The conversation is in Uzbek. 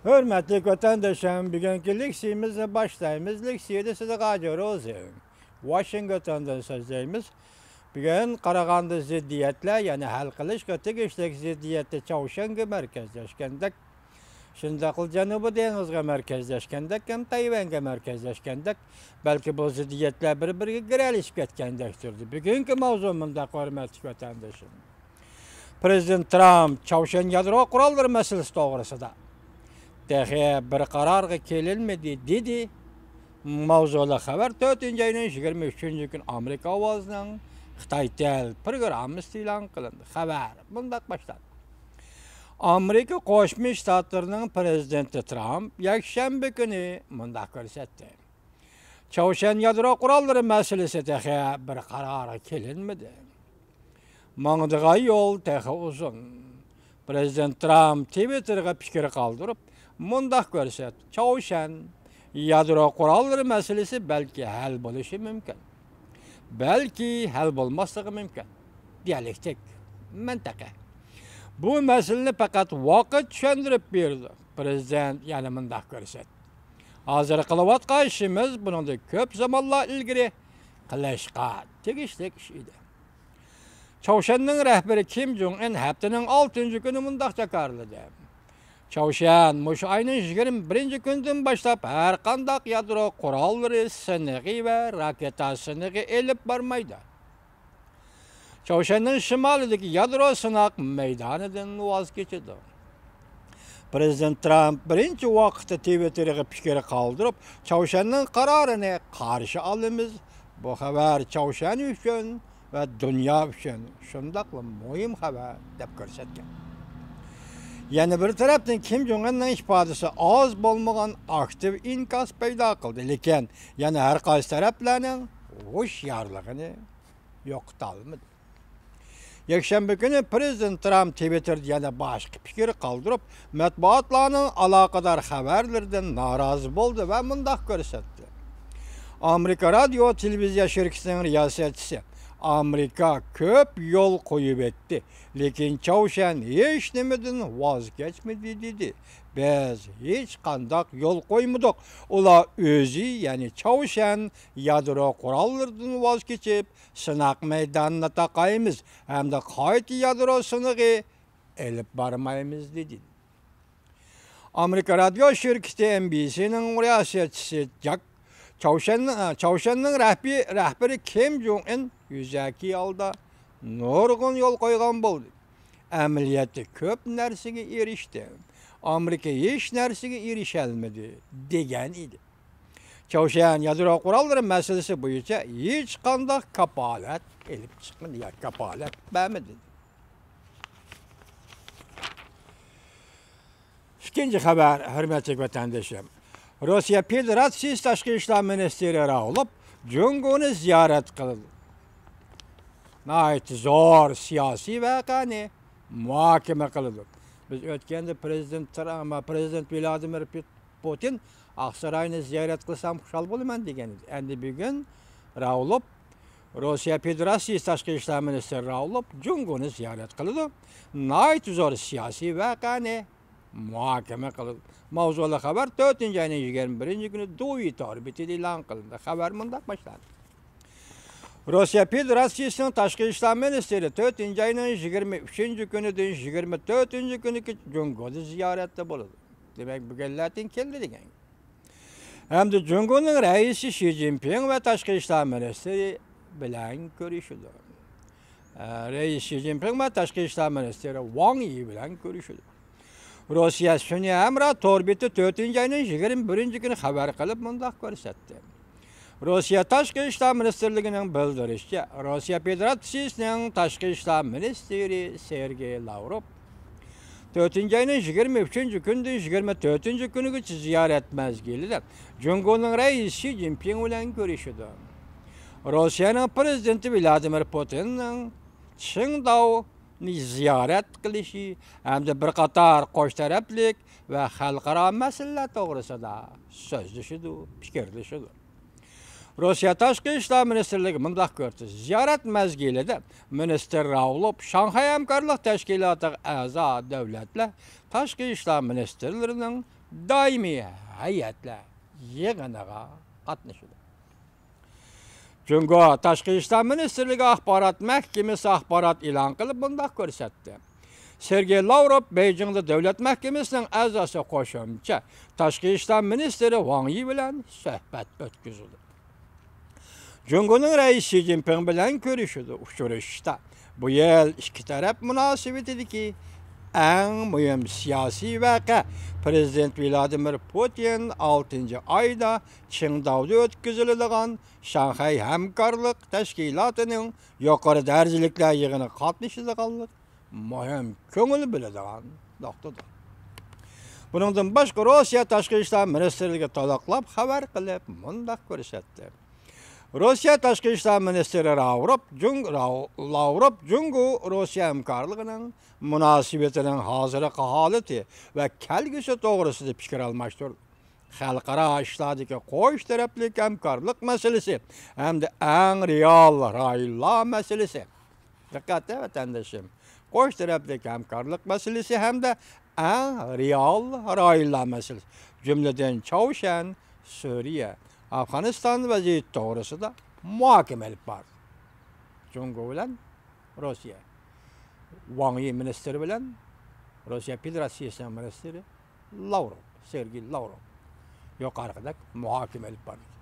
Hürmetli vatandaşım, bugünkü leksiyimizi başlayımız. Leksiyi de size qacarız. Washington'dan sözleyimiz. Bugün Qarag'andı ziddiyetle, yani hal qilish tegishli ziddiyetli Çavuşanga merkezleşkendik. Şundaqıl Janubi dengizga merkezleşkendik, hem Tayvan'ga merkezleşkendik. Belki bu ziddiyetler bir-biriga giralishib ketgandekdir. Bugünkü mavzumunda hürmetli vatandaşım. Prezident Trump Çavuşan yadro qurolları meselesi to'g'risida bir qarorga kelinmedi dedi. Mavzuli xabar 4-ayning 23 kun Amerika ovozining Xitoy Tel programmasi e'lon qilindi. Xabar bunday başladı. Amerika Qo'shma Shtatlarining prezidenti Trump yakshanba kuni bunday ko'rsatdi. Çavuşan yadro qurollari masalasida bir qarorga kelinmedi. Mangdigan yo'l uzun. Prezident Trump Twitter'ga fikir qoldirib, mundaq ko'rsatdi. Çavuşan yadro qurollari masalasi belki hal bo'lishi mumkin. Belki hal bo'lmasligi mumkin. Dialektik mintaqa. Bu masalani faqat vaqt tushuntirib berdi. Prezident yana mundaq ko'rsatdi. Hozir qilayotgan ishimiz bundan ko'p zamonlar ilgari qilishga tegishli ish edi. Çavuşan'ın rəhbəri Kim Jong-un haftanın 6-cı günü mundaq jakarladı. Çavuşan muş ayının 21-ci gündən başlap hər qandaq yadro qurolları, sınığı və raketa sınığı elib barmaydı. Çavuşan'ın şimalidəki yadro sınaq meydanıdan vazgeçidi. Prezident Trump birinci vaqtda Twitter'ga fikir qaldırıb, Çavuşan'ın qararını qarşı alımız. Bu xabar Çavuşan üçün ve dünya üçün şundaqla mühim xabar deb ko'rsatgan. Yani bir tarafdan Kim Jong-un'ning ifodasi az bo'lmagan aktiv inkas paydo qildi, lekin yana har qaysi taraflarning hushyorligini yo'qota olmadi. Yakshanba kuni Prezident Trump Twitter'da yana boshqa fikr qoldirib, matbuotlarning aloqador xabarlaridan norozi bo'ldi va mundaq ko'rsatdi. Amerika radio televiziya shirkatining riyosatchisi Amerika köp yol koyup etti. Lekin Çavuşan hiç demeden vazgeçmedi dedi. Biz hiç kandak yol koymadık. Ola özü yani Çavuşan yadro kurallardan vazgeçip sınak meydanına takayımız. Hem de kayıt yadro sınağı elip barmayımız dedi. Amerika radyo şirketi NBC'nin riyasatçısı Jack Çavuşan'ın rəhbəri Kim Jong-un yüzaki yolda nurgun yol koygan boldu. Əməliyyatda köp nərsəyə erişdi. Amerika heç nərsəyə erişəlmədi degen idi. Çavuşan yadro qurolları meselesi boyunca hiç qandaq kapalat elib çıxmadı, ya kapalat vermedi. İkinci xəbər, hörmətli vətəndaşım. Rusya Federasyası Tashqi ishlar ministri Raulov Junguni ziyorat qildi. Nəhayət zor siyasi vaqani muhokama qildi. Biz o'tganda Prezident Vladimir Putin Aqsaroyni ziyorat qilsam xushal bo'laman degan edi. Endi bugun Raulov Rusya Federasyası Tashqi ishlar ministri Raulov Junguni ziyorat qildi. Nəhayət zor siyasi vaqani muhokama qildi. Mavzuli xabar 4-ayning 21 kuni Duvit orbitida e'lon qilindi. Xabar bunday boshlandi. Rusya Federasyasining Tashqi ishlar ministri 4-ayning 23 kunidan 24 kuniga Junguni ziyoratda bo'ladi. Demak, bugun Latin keldi degan. Hamda Junguning raisi Xi Jinping va Tashqi ishlar ministri bilan ko'rishdi. Rais Xi Jinping va Tashqi ishlar ministri Wang Yi bilan ko'rishdi. Rusya Sunni Amra Torbiti 4-ayning 21 kuni xabar qilib mundaq ko'rsatdi. Rusya Tashqi ishlar ministrligining bildirishicha, Rusya Federatsiyasining Tashqi ishlar ministri Sergey Lavrov 4-ayning 23 kundan 24 kunigacha ziyorat mezgilida Junguning raisi Xi Jinping bilan ko'rishdi. Rossiyaning prezidenti Vladimir Putinning Qingdao ziyorat qilishi hamda bir qator qo'sh taraflik va xalqaro masalalar to'g'risida so'zlashdi, fikrlashdi. Rusya Tashqi ishlar ministrligi mundaq ko'rsatdi. Ziyorat mezgilida ministr Raulov Shanxay hamkorlik tashkilotiga a'zo davlatlar tashqi ishlar ministrlarining daimi heyetler yığınağa katlaşıldı. Cungo Tashqi ishlar Ministrligi axborot mahkamasi axborot e'lon qilib bunday ko'rsatdi. Sergey Lavrov Beijingda davlat mahkamasining a'zosi qo'shimcha Tashqi ishlar ministri Wang Yi bilan suhbat o'tkazdi. Jungoning raisi Xi Jinping bilan uchrashishda bu yil ikki taraf munosabatidagi eng muhim siyosiy voqea Prezident Vladimir Putin 6-oyda Qingdaoda o'tkaziladigan Shanxay hamkorlik tashkilotining yuqori darajaliklar yig'ini qatnashadiganlik muhim ko'ngil biladigan nuqtadir. Buningdan boshqa Rossiya Tashqi ishlar ministrligi to'liqlab xabar qilib mundaq ko'rsatdi. Rossiya Tashqi ishlar ministri Lavrov Jungo Rossiya hamkorligining munosabatining hozirgi holati va kelgusi to'g'risida fikr almashtirdi. Xalqaro ishlardagi qo'sh taraflik hamkorlik masalasi hamda eng real rayonlar masalasi. Diqqat vatandoshim. Qo'sh taraflik hamkorlik masalasi hamda eng real rayonlar masalasi. Jumladan Chavshan, Suriya, Afg'oniston vaziyati to'g'risida muhokama olib bordi. Jungo bilan Rossiya, Wang Yi ministri bilan Rossiya Federatsiyasi ministri Sergey Lavrov yuqorida muhokama olib bordi.